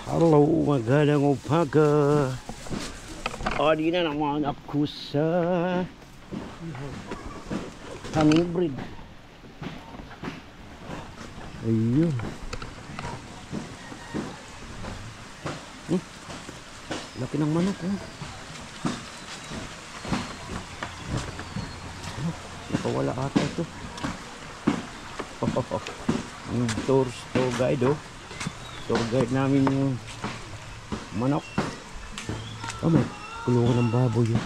Hello, magandang umaga. Di na naman ako sa Hummingbird. Ayun. Laki ng manok, oh. Nakawala ata ito. Tour guide, oh. Tour guide namin yung manok. May kulungan ng baboy, oh.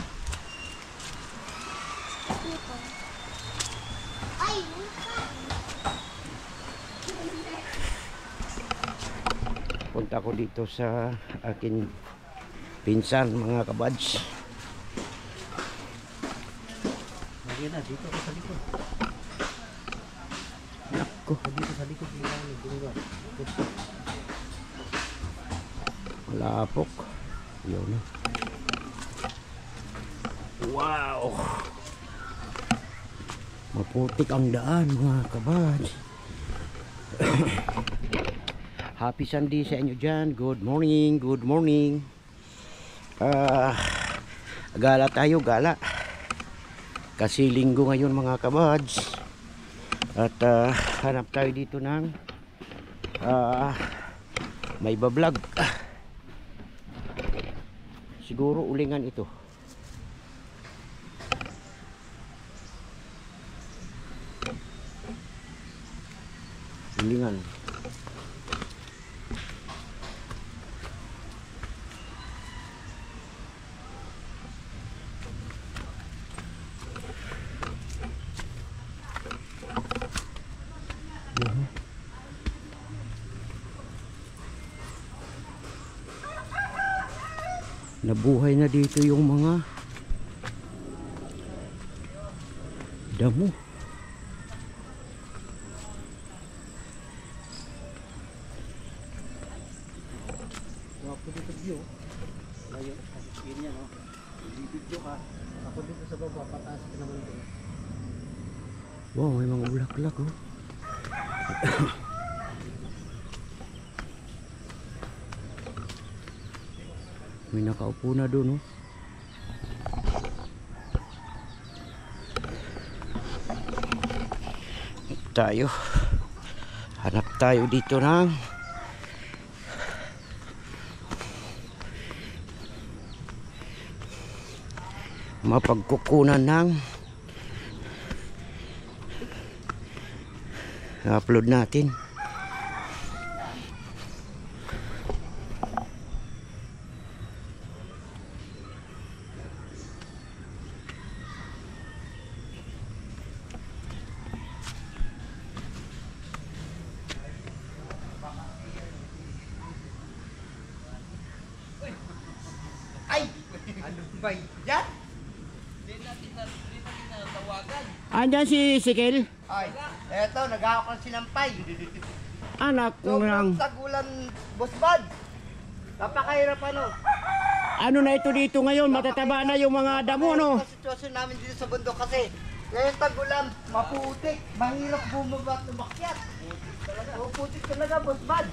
Punta ko dito sa akin pinsan, mga kabads. Mariana, dito ako sa likod. Nako, Dito sa likod nila ni Bunga. malapok. Yun. Wow! Maputik ang daan, mga kabads. Happy Sunday sa inyo dyan. Good morning, good morning. Gala tayo, gala. Kasi linggo ngayon, mga kabads. At hanap tayo dito ng may bablog. Siguro ulingan ito. Ulingan. Nabuhay na dito yung mga damo. Ako dito view. Layo. Yan yan, oh. Video ka. Ako dito sa baba, pataas ka naman doon. Wow, may mga bulaklak, oh. May nakaupo na doon, oh. Hanap tayo dito ng mapagkukunan ng upload natin. Ano ba yan? Hindi natin natawagan. Andyan si Sikel, Ay, eto, nag-ako ng sinampay. anak Sobrang ng tagulan, Boss Bud. Napakahirap ano. ano na ito dito ngayon, matataba na yung mga damo, no? Napakahirap ang sitwasyon namin dito sa bundok kasi ngayon tagulan, maputik, mahirap bumaba at umakyat. Maputik talaga, Boss Bud.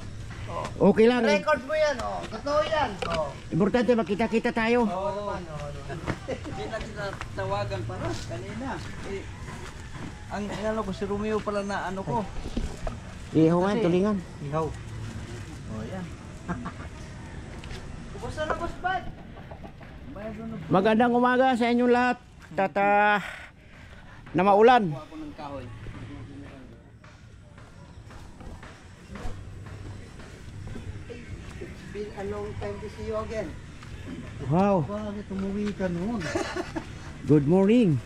Okay lang, Record mo yan, oh. Totoo yan. Oh. importante makita-kita tayo. Oo naman, oo. Hindi na kita tawagan para kanina. Ang ano ko si Romeo pala na ano ko. Ihaw nga, tulingan. Ihaw. Oh, yan. Kumusta na, Boss Bud? Magandang umaga sa inyong lahat. Na maulan. Kuha ko ng kahoy. It's been a long time to see you again. Wow, Bakit umuwi ka noon? good morning.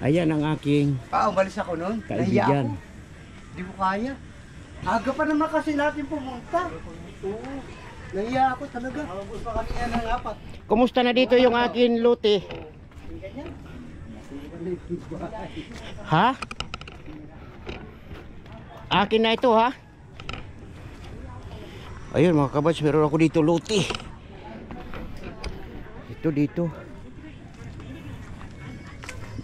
Ayan ang aking Umalis ako noon. Nahiya ako. kaibigan. Di mo kaya. Aga pa naman kasi natin pumunta. Oo. Nahiya ako talaga. Mabos pa kami yan ng apat. Kumusta na dito yung aking lote? Ganyan. Ha? Akin na ito, ha? Ayun mga kabads, meron ako dito lote. Ito dito.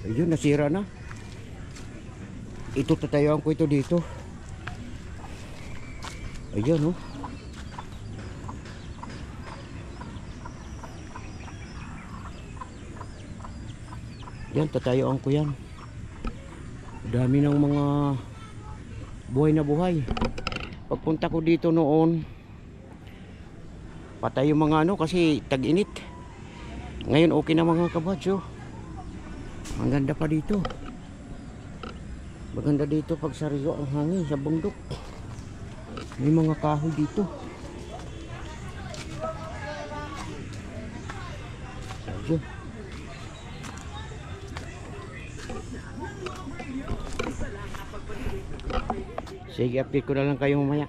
Ayun, nasira na. Ito tatayuan ko ito dito. Ayun, oh. Yan, tatayuan ko yan. Dami ng mga buhay na buhay. Pagpunta ko dito noon, patay yung mga ano kasi tag-init. Ngayon okay na mga kabads, oh. Ang ganda pa dito. Maganda dito pag sariwa ang hangin sa bundok. May mga kahoy dito. Sadyo. Sige, update ko na lang kayo mamaya.